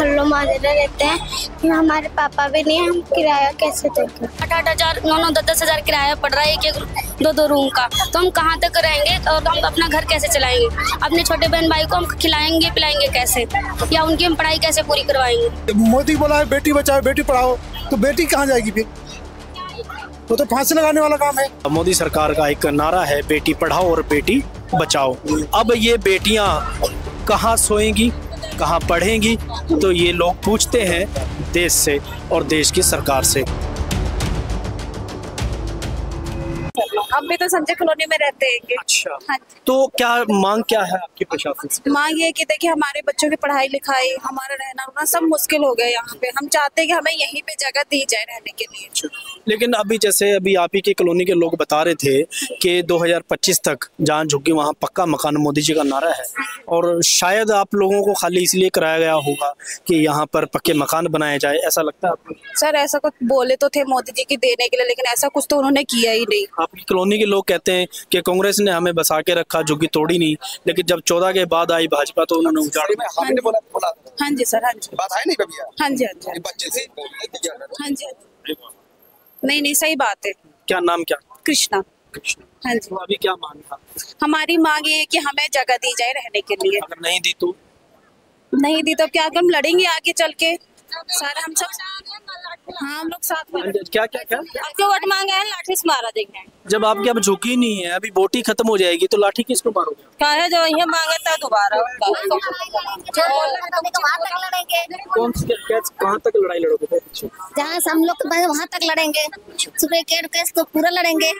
Hello माजरा रहते हैं कि हमारे पापा भी नहीं है, हम किराया कैसे देंगे। 8-8 हज़ार 9-9 10-10 हज़ार किराया पड़ रहा है एक 2-2 रूम का। तो हम कहाँ तक रहेंगे और हम अपना घर कैसे चलाएंगे? अपने छोटे बहन भाई को हम खिलाएंगे पिलाएंगे कैसे, या उनकी हम पढ़ाई कैसे पूरी करवाएंगे? मोदी बोला है बेटी बचाओ बेटी पढ़ाओ, तो बेटी कहाँ जाएगी फिर? तो फांसी लगाने वाला काम है। मोदी सरकार का एक नारा है बेटी पढ़ाओ और बेटी बचाओ। अब ये बेटियां कहाँ सोएंगी, कहाँ पढ़ेंगी, तो ये लोग पूछते हैं देश से और देश की सरकार से। हम भी तो संजय कॉलोनी में रहते हैं। अच्छा, हाँ। तो क्या मांग क्या है आपकी प्रशासन से? मांग ये है कि देखिए हमारे बच्चों की पढ़ाई लिखाई, हमारा रहना रुकना सब मुश्किल हो गया यहाँ पे। हम चाहते हैं कि हमें यहीं पे जगह दी जाए रहने के लिए। लेकिन अभी जैसे अभी आप ही की कॉलोनी के लोग बता रहे थे कि 2025 तक जहाँ झुग्गी वहाँ पक्का मकान मोदी जी का नारा है, और शायद आप लोगों को खाली इसलिए कराया गया होगा कि यहाँ पर पक्के मकान बनाए जाए, ऐसा लगता है आपको? सर ऐसा कुछ बोले तो थे मोदी जी की देने के लिए, लेकिन ऐसा कुछ तो उन्होंने किया ही नहीं। आपकी कॉलोनी के लोग कहते हैं कि कांग्रेस ने हमें बसा के रखा, झुग्गी तोड़ी नहीं, लेकिन जब 14 के बाद आई भाजपा तो उन्होंने उजाड़ दिया। हाँ जी सर, हाँ जी बात है नहीं कभी? हाँ जी हाँ जी बच्चे से हाँ जी। नहीं सही बात है। क्या नाम क्या? कृष्णा। हाँ जी। तो अभी क्या मांग था? हमारी मांग ये है कि हमें जगह दी जाए रहने के लिए। अगर नहीं दी तो? नहीं दी तो क्या हम लड़ेंगे आगे चल के सारा हम सब। हाँ हम लोग साथ में। क्या क्या क्या आपके वोट मांगे हैं, लाठी से मारा देंगे। जब आपकी अब झुकी नहीं है, अभी बोटी खत्म हो जाएगी तो लाठी किसको मारोगे? क्या है जो ये मांगे था दोबारा कौन सी कहाँ तक लड़ाई लड़ोगे? जहाँ से हम लोग वहाँ तक लड़ेंगे, सुप्रीम कोर्ट केस तो पूरा लड़ेंगे।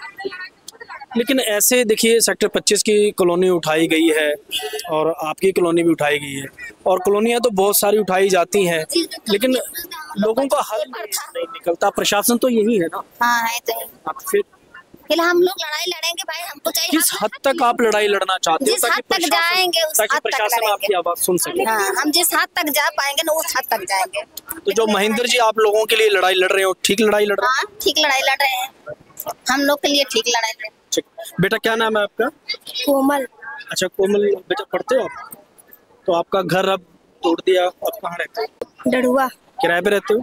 लेकिन ऐसे देखिए सेक्टर 25 की कॉलोनी उठाई गई है और आपकी कॉलोनी भी उठाई गई है, और कॉलोनियां तो बहुत सारी उठाई जाती हैं, लेकिन लोगों का हल नहीं निकलता। प्रशासन तो यही है ना। हाँ है तो। आप फिर हम लोग लड़ाई लड़ेंगे भाई, हमको चाहिए। किस हद तक आप लड़ाई लड़ना चाहते हो जिस हद तक जाएंगे उस हद तक प्रशासन आपकी आवाज सुन सके? हाँ, हम जिस हद तक जा पाएंगे ना उस हद तक जाएंगे। तो जो महेंद्र जी आप लोगों के लिए लड़ाई लड़ रहे हो, ठीक लड़ाई लड़ रहे हैं? हाँ ठीक लड़ाई लड़ रहे हैं, हम लोग के लिए ठीक लड़ाई लड़ रहे हैं। ठीक। बेटा क्या नाम है आपका? कोमल। अच्छा कोमल, बेटा पढ़ते हो आप? तो आपका घर अब तोड़ दिया, अब कहाँ रहते हो? डरुआ। किराए पे रहते हो?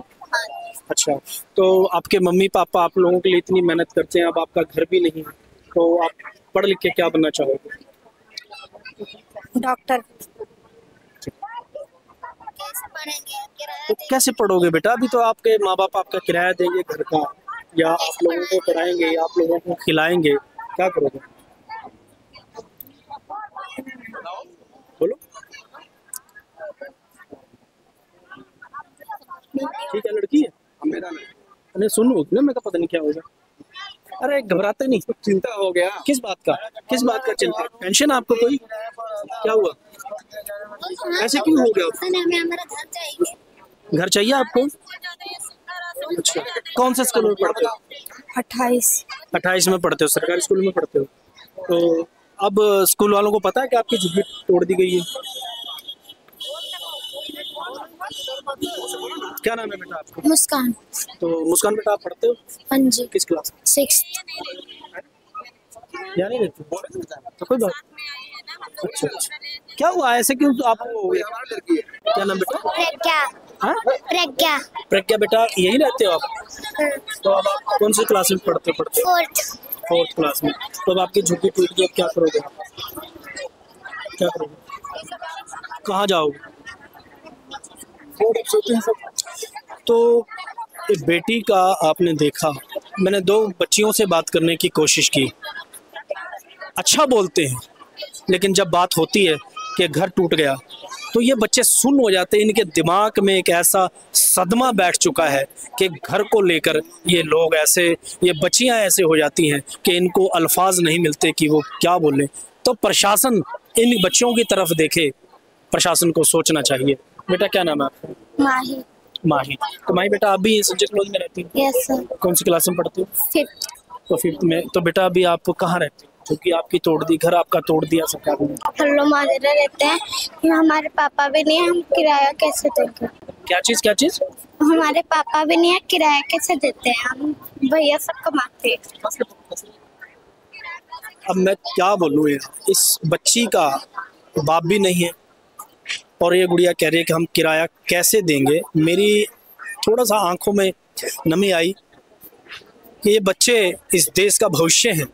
अच्छा, तो आपके मम्मी पापा आप लोगों के लिए इतनी मेहनत करते हैं, अब आपका घर भी नहीं है, तो आप पढ़ लिख के क्या बनना चाहोगे? डॉक्टर। तो कैसे पढ़ोगे बेटा? अभी तो आपके माँ बाप आपका किराया देंगे घर का, या आप लोगों को पढ़ाएंगे, या आप लोगों को खिलाएंगे, क्या करोगे? बोलो। ठीक है, लड़की है मेरा नहीं, सुन लो ना, मैं का पता नहीं क्या होगा। अरे घबराते नहीं, चिंता हो गया। किस बात का चिंता? टेंशन आपको कोई? क्या हुआ? ऐसे क्यों हो गया? हमारा घर चाहिए। घर चाहिए आपको? अच्छा, कौन से स्कूल में पढ़ते हो? 28 में पढ़ते हो? सरकारी स्कूल में पढ़ते हो? तो अब स्कूल वालों को पता है कि आपकी झुग्गी तोड़ दी गई है? क्या नाम है बेटा आपका? मुस्कान। तो मुस्कान बेटा आप पढ़ते हो? हाँ जी। किस क्लास? 6th। या नहीं रहते तो कोई बात। अच्छा, क्या हुआ ऐसे क्यों आप हो गया? क्या नाम बेटा? प्रज्ञा। हाँ? प्रज्ञा बेटा यही रहते हो आप? तो अब आप कौन सी क्लास में पढ़ते हो? 4th क्लास में। तो अब आपकी झुग्गी टूट गई, अब क्या करोगे? क्या करोगे? कहाँ जाओगे? तो एक बेटी का आपने देखा, मैंने 2 बच्चियों से बात करने की कोशिश की, अच्छा बोलते हैं, लेकिन जब बात होती है कि घर टूट गया तो ये बच्चे सुन्न हो जाते हैं। इनके दिमाग में एक ऐसा सदमा बैठ चुका है कि घर को लेकर ये लोग ऐसे, ये बच्चियां ऐसे हो जाती हैं कि इनको अल्फाज नहीं मिलते कि वो क्या बोलें। तो प्रशासन इन बच्चों की तरफ देखे, प्रशासन को सोचना चाहिए। बेटा क्या नाम है आपका? माही। तो माही बेटा आप भी संजय कॉलोनी में रहती हो? Yes sir. कौन सी क्लास में पढ़ती हो? 5th। तो 5th में। तो बेटा अभी आप कहाँ रहते हो? क्योंकि आपकी तोड़ दी, घर आपका तोड़ दिया सरकार ने। हल्लो माजरा रहते हैं कि हमारे पापा भी नहीं है, हम किराया कैसे देंगे। क्या चीज? हमारे पापा भी नहीं है, किराया कैसे देते हैं, हम भैया सब कमाते हैं। अब मैं क्या बोलूँ यार, इस बच्ची का बाप भी नहीं है, और ये गुड़िया कह रही है कि हम किराया कैसे देंगे। मेरी थोड़ा सा आंखों में नमी आई कि ये बच्चे इस देश का भविष्य हैं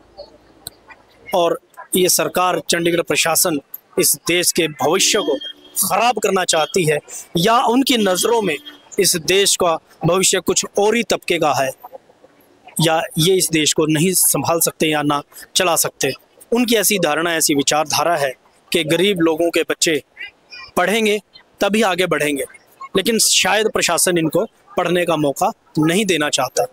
और ये सरकार, चंडीगढ़ प्रशासन इस देश के भविष्य को खराब करना चाहती है, या उनकी नज़रों में इस देश का भविष्य कुछ और ही तबके का है, या ये इस देश को नहीं संभाल सकते या ना चला सकते। उनकी ऐसी धारणा, ऐसी विचारधारा है कि गरीब लोगों के बच्चे पढ़ेंगे तभी आगे बढ़ेंगे, लेकिन शायद प्रशासन इनको पढ़ने का मौका नहीं देना चाहता।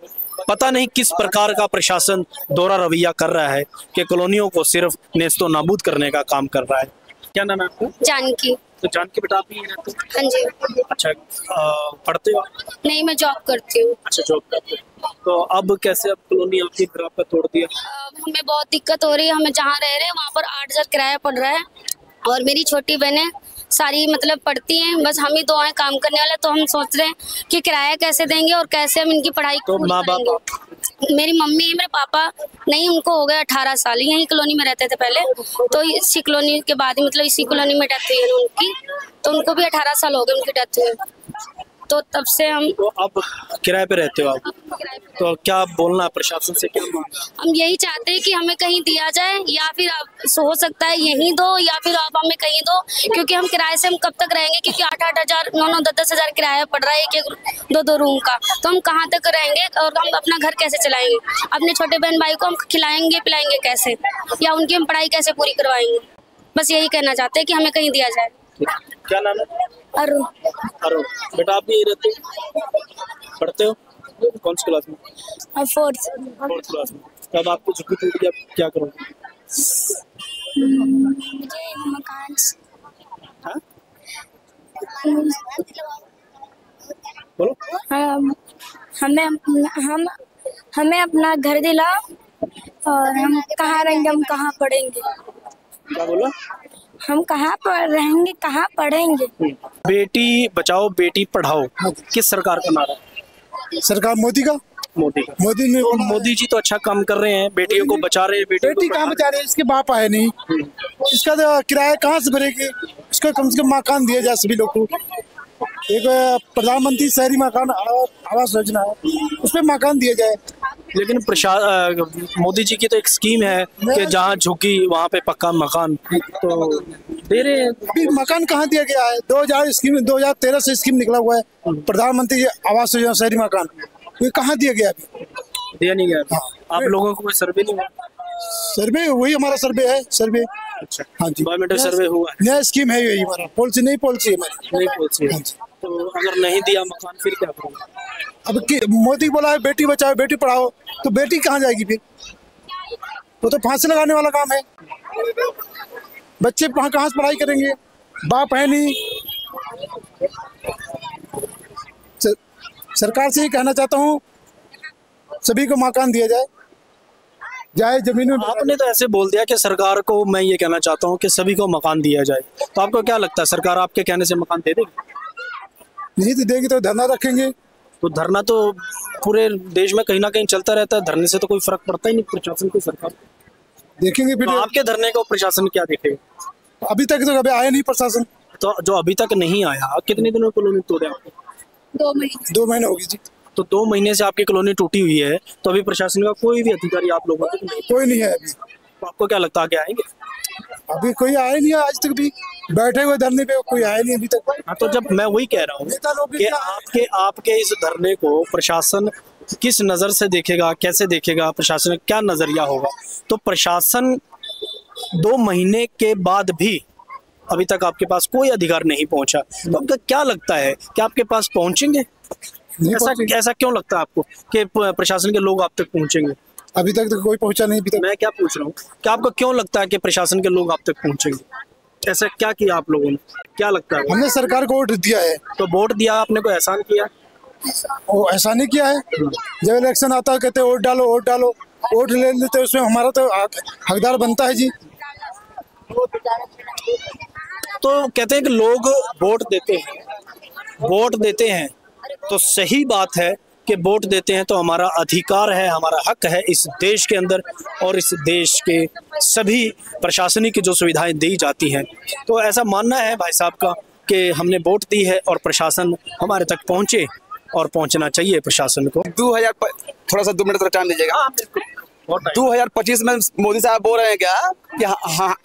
पता नहीं किस प्रकार का प्रशासन दोहरा रवैया कर रहा है कि कॉलोनियों को सिर्फ नेस्तो नाबूद करने का काम कर रहा है। क्या नाम है आपका? जानकी। तो जानकी बेटा आप ही रहते हो? हाँ जी। अच्छा, पढ़ते हो? नहीं, मैं जॉब करती हूँ। अच्छा, जॉब करते हो। तो अब कैसे, अब कॉलोनी आपकी घर पे तोड़ दिया? हमें बहुत दिक्कत हो रही है। हमें जहाँ रह रहे हैं वहाँ पर 8,000 किराया पड़ रहा है और मेरी छोटी बहनें सारी मतलब पढ़ती हैं, बस हम ही दो हैं काम करने वाले। तो हम सोच रहे हैं कि किराया कैसे देंगे और कैसे हम इनकी पढ़ाई तो माँ बाप? मेरी मम्मी, मेरे पापा नहीं, उनको हो गया 18 साल, यहीं कॉलोनी में रहते थे पहले। तो इसी कॉलोनी के बाद मतलब इसी कॉलोनी में डेथ हुई है उनकी, तो उनको भी 18 साल हो गए उनकी डेथ हुई। तो तब से हम तो अब किराए पे रहते हो आप? तो क्या बोलना है प्रशासन से, क्या मांग? हम यही चाहते हैं कि हमें कहीं दिया जाए, या फिर आप हो सकता है यहीं दो, या फिर आप हमें कहीं दो, क्योंकि हम किराए से हम कब तक रहेंगे, क्योंकि 8-8 हज़ार, 9-9, 10-10 हज़ार किराया पड़ रहा है एक 2-2 रूम का। तो हम कहाँ तक रहेंगे और हम अपना घर कैसे चलाएंगे? अपने छोटे बहन भाई को हम खिलाएंगे पिलाएंगे कैसे, या उनकी हम पढ़ाई कैसे पूरी करवाएंगे? बस यही कहना चाहते हैं कि हमें कहीं दिया जाए। क्या नाम है? अरुण। अरुण बेटा आप भी यही रहते हो? पढ़ते हो? कौन सी क्लास में? 4th क्लास में। तब आपको झुकी टूट गया, क्या करोगे? मकान हाँ? बोलो। हमें अपना घर दिला और हम कहाँ रहेंगे, हम कहाँ पढ़ेंगे? क्या बोला? हम कहाँ पर रहेंगे, कहाँ पढ़ेंगे? बेटी बचाओ बेटी पढ़ाओ किस सरकार का नारा है? सरकार मोदी का। मोदी का। मोदी ने तो मोदी जी तो अच्छा काम कर रहे हैं, बेटियों को बचा रहे हैं। बेटी कहाँ बचा रहे हैं? इसके बाप आए नहीं, इसका तो किराया कहाँ से भरेगी? इसको कम से कम मकान दिया जाए सभी लोग को। एक प्रधानमंत्री शहरी मकान आवास योजना है, उस पर मकान दिया जाए। लेकिन मोदी जी की तो एक स्कीम है कि जहाँ झुकी वहाँ पे पक्का मकान तो दे रहे हैं। अभी मकान कहाँ दिया गया है? 2013 से स्कीम निकला हुआ है प्रधानमंत्री आवास योजना शहरी मकान, ये कहाँ दिया गया? अभी दिया नहीं गया। आप लोगों को कोई सर्वे नहीं हुआ? सर्वे वही हमारा सर्वे है, सर्वे। अच्छा, हाँ जी, गवर्नमेंट सर्वे हुआ है। नया स्कीम है यही हमारा, पॉलिसी नहीं, पॉलिसी हमारी नहीं पॉलिसी है। हाँ जी। तो अगर नहीं दिया मकान फिर क्या करोगे? अब मोदी बोला है बेटी बचाओ बेटी पढ़ाओ, तो बेटी कहाँ जाएगी फिर? वो तो फांसी लगाने वाला काम है। बच्चे कहाँ से पढ़ाई करेंगे? बाप है नहीं। सरकार से ही कहना चाहता हूँ सभी को मकान दिया जाए जमीनों। आपने तो ऐसे बोल दिया कि सरकार को मैं ये कहना चाहता हूँ कि सभी को मकान दिया जाए, तो आपको क्या लगता है सरकार आपके कहने से मकान दे देगी? नहीं तो देगी तो धरना रखेंगे। तो धरना तो पूरे देश में कहीं ना कहीं चलता रहता है, धरने से तो कोई फर्क पड़ता ही नहीं प्रशासन को, सरकार देखेंगे फिर। तो आपके धरने को प्रशासन क्या देखेगा? अभी तक तो कभी आया नहीं प्रशासन। तो जो अभी तक नहीं आया, कितने दिनों कॉलोनी तोड़े आपको? 2 महीने हो गई जी। तो 2 महीने से आपकी कॉलोनी टूटी हुई है, तो अभी प्रशासन का कोई भी अधिकारी आप लोगों तक नहीं? कोई नहीं है अभी। तो आपको क्या लगता है आगे आएंगे? अभी कोई आया नहीं है, आज तक भी बैठे हुए धरने पे कोई आया नहीं अभी तक। हाँ, तो जब मैं वही कह रहा हूँ नेता लोग कि आपके इस धरने को प्रशासन किस नज़र से देखेगा, कैसे देखेगा, प्रशासन का क्या नज़रिया होगा? तो प्रशासन 2 महीने के बाद भी अभी तक आपके पास कोई अधिकार नहीं पहुंचा, तो आपको क्या लगता है कि आपके पास पहुंचेंगे? ऐसा क्यों लगता है आपको कि प्रशासन के लोग आप तक पहुंचेंगे? अभी तक तो कोई पहुंचा नहीं। अभी तक मैं क्या पूछ रहा हूँ कि आपको क्यों लगता है कि प्रशासन के लोग आप तक पहुंचेंगे? ऐसा क्या किया आप लोगों ने, क्या लगता है? हमने सरकार को वोट दिया है। तो वोट दिया, आपने कोई एहसान किया? वो ऐसा नहीं किया है। जब इलेक्शन आता है कहते वोट डालो वोट डालो, वोट ले लेते हैं, उसमें हमारा तो हकदार बनता है जी। तो कहते हैं कि लोग वोट देते हैं तो सही बात है कि वोट देते हैं तो हमारा अधिकार है, हमारा हक है इस देश के अंदर, और इस देश के सभी प्रशासनिक जो सुविधाएं दी जाती हैं। तो ऐसा मानना है भाई साहब का कि हमने वोट दी है और प्रशासन हमारे तक पहुंचे और पहुंचना चाहिए प्रशासन को। 2000 थोड़ा सा 2 मिनट तक टाइम दीजिएगा। 2025 में मोदी साहब बोल रहे हैं क्या कि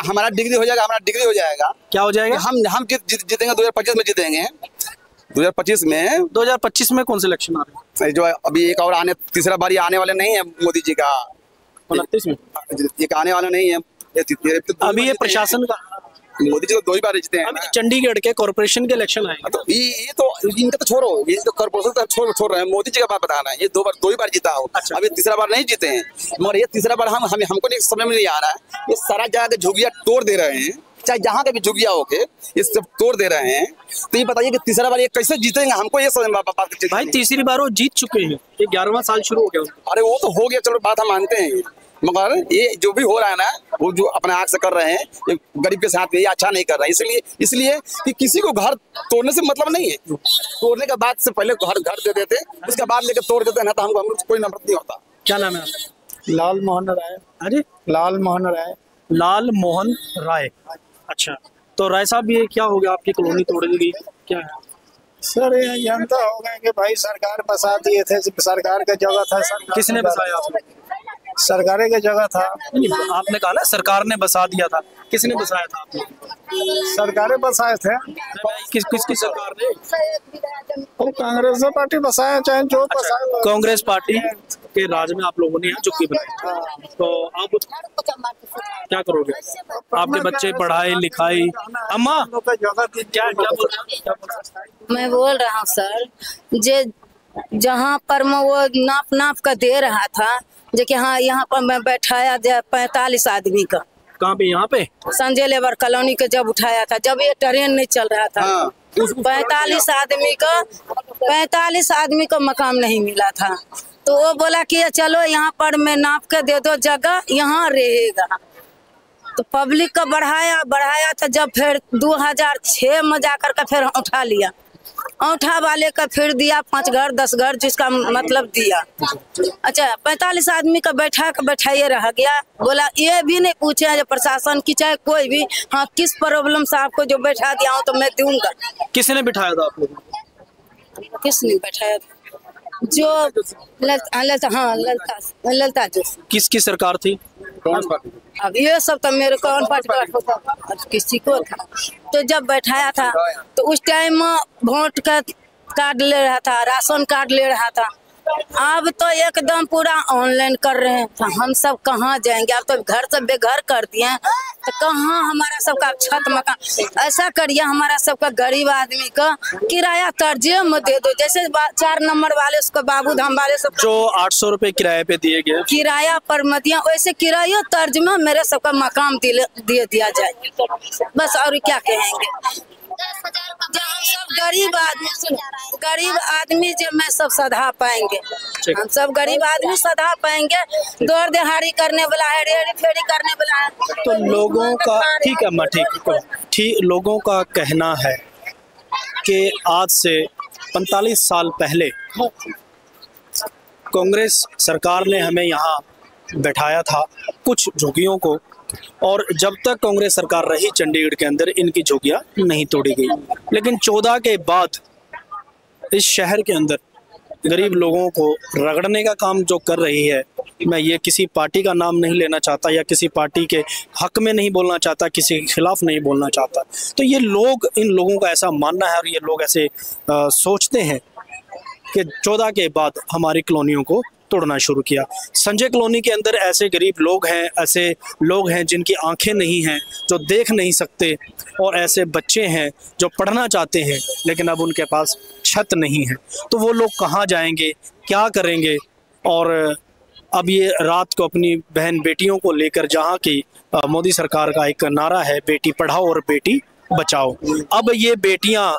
हमारा डिग्री हो जाएगा, हमारा डिग्री हो जाएगा। क्या हो जाएगा? हम जीतेंगे, 2025 में जीतेंगे। 2025 में कौन से इलेक्शन आ रहे हैं? जो अभी एक और तीसरा बारी आने वाले नहीं है मोदी जी का, 29 में एक आने वाला नहीं है। अभी ये प्रशासन का मोदी जी तो 2 ही बार जीते हैं। अभी चंडीगढ़ के कॉर्पोरेशन के इलेक्शन आए तो ये तो इनका तो छोड़ो, ये तो कॉर्पोरेशन तो छोड़ रहे हैं। मोदी जी का बात बताना है, ये 2 ही बार जीता हो। अच्छा। अभी तीसरा बार नहीं जीते हैं, मगर ये तीसरा बार हमको नहीं समझ में नहीं आ रहा है। ये सारा जगह के झुग्गियां तोड़ दे रहे हैं, चाहे जहाँ का भी झुग्गिया होके ये सब तोड़ दे रहे हैं। तो ये बताइए कि तीसरा बार ये कैसे जीतेंगे? हमको ये समझ में भाई तीसरी बार वो जीत चुके हैं, ये 11वां साल शुरू हो गया। अरे वो तो हो गया, चलो बात हम मानते हैं, मगर ये जो भी हो रहा है ना, वो जो अपने आँख से कर रहे हैं, ये गरीब के साथ ये अच्छा नहीं कर रहा है। इसलिए कि किसी को घर तोड़ने से मतलब नहीं है। तोड़ने के बाद से पहले घर दे देते, उसके बाद लेकर तोड़ देते हैं ना, तो हमको कोई नफरत नहीं होता। क्या नाम है आपका? लाल मोहन राय। अरे लाल मोहन राय। लाल मोहन राय, अच्छा। तो राय साहब ये क्या हो गया, आपकी कॉलोनी तोड़ दी गई, क्या है? सर ये जनता हो गए कि भाई सरकार बसा दिए थे, सरकार का जगह था। किसने बसाया आपने? सरकारें का जगह था। आपने कहा ना सरकार ने बसा दिया था, किसने बसाया था आपने? सरकारें बसाए थे। किसकी सरकार ने? तो कांग्रेस पार्टी बसाया, चाहे जो बसाया। कांग्रेस पार्टी के राज में आप लोगों ने यहाँ चुप्पी बनाई, तो आप क्या करोगे? आपके बच्चे पढ़ाई लिखाई, अम्मा क्या बोल रहे हैं? मैं बोल रहा हूँ सर, जहाँ पर मैं वो नाप कर दे रहा था, जो कि हाँ यहाँ पर मैं बैठाया 45 आदमी का। कहाँ पे? यहाँ पे संजय लेबर कॉलोनी के जब उठाया था, जब ये ट्रेन नहीं चल रहा था। हाँ। 45 आदमी को मकान नहीं मिला था, तो वो बोला कि चलो यहाँ पर मैं नाप के दे दो जगह, यहाँ रहेगा। तो पब्लिक का बढ़ाया था, जब फिर 2006 में जाकर के फिर उठा लिया, औंठा वाले का फिर दिया 5 घर 10 घर, जिसका मतलब दिया। अच्छा 45 आदमी का बैठाइए रह गया। बोला ये भी नहीं पूछे प्रशासन की, चाहे कोई भी, हाँ किस प्रॉब्लम से आपको जो बैठा दिया हूँ तो मैं दूंगा। किसने बिठाया था आप लोग? किसने बैठाया था? जो ललता जो। किसकी सरकार थी? अब ये सब तो मेरे को किसी को था। तो जब बैठाया था तो उस टाइम वोट का कार्ड ले रहा था, राशन कार्ड ले रहा था। अब तो एकदम पूरा ऑनलाइन कर रहे हैं, तो हम सब कहाँ जाएंगे? अब तो घर से बेघर कर दिए हैं, तो कहाँ हमारा सबका छत मकान? ऐसा करिए हमारा सबका गरीब आदमी का किराया तर्जे में दे दो, जैसे 4 नंबर वाले उसको बाबूधाम वाले सब जो 800 रुपए किराए पे दिए गए, किराया पर मत दिया, वैसे किराया तर्ज में मेरे सबका मकान दे दिया जाए, बस। और क्या कहेंगे? हम सब गरीब आदमी जो मैं सब सधा पाएंगे, हम सब गरीब आदमी सधा पाएंगे। दौड़ दिहाड़ी करने वाला है, रेड़ी फेड़ी करने वाला है। तो लोगों का ठीक है अम्मा, ठीक लोगों का कहना है कि आज से 45 साल पहले कांग्रेस सरकार ने हमें यहाँ बैठाया था कुछ झुग्गियों को, और जब तक कांग्रेस सरकार रही चंडीगढ़ के अंदर इनकी झुग्गियां नहीं तोड़ी गई। लेकिन 14 के बाद इस शहर के अंदर गरीब लोगों को रगड़ने का काम जो कर रही है, मैं ये किसी पार्टी का नाम नहीं लेना चाहता या किसी पार्टी के हक में नहीं बोलना चाहता, किसी के खिलाफ नहीं बोलना चाहता, तो ये लोग, इन लोगों का ऐसा मानना है और ये लोग ऐसे सोचते हैं कि 14 के बाद हमारी कॉलोनियों को तोड़ना शुरू किया। संजय कॉलोनी के अंदर ऐसे गरीब लोग हैं जिनकी आंखें नहीं हैं, जो देख नहीं सकते, और ऐसे बच्चे हैं जो पढ़ना चाहते हैं लेकिन अब उनके पास छत नहीं है। तो वो लोग कहाँ जाएंगे, क्या करेंगे? और अब ये रात को अपनी बहन बेटियों को लेकर, जहाँ की मोदी सरकार का एक नारा है बेटी पढ़ाओ और बेटी बचाओ, अब ये बेटियाँ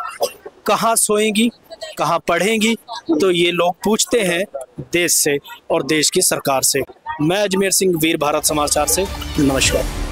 कहाँ सोएंगी, कहाँ पढ़ेंगी? तो ये लोग पूछते हैं देश से और देश की सरकार से। मैं अजमेर सिंह, वीर भारत समाचार से, नमस्कार।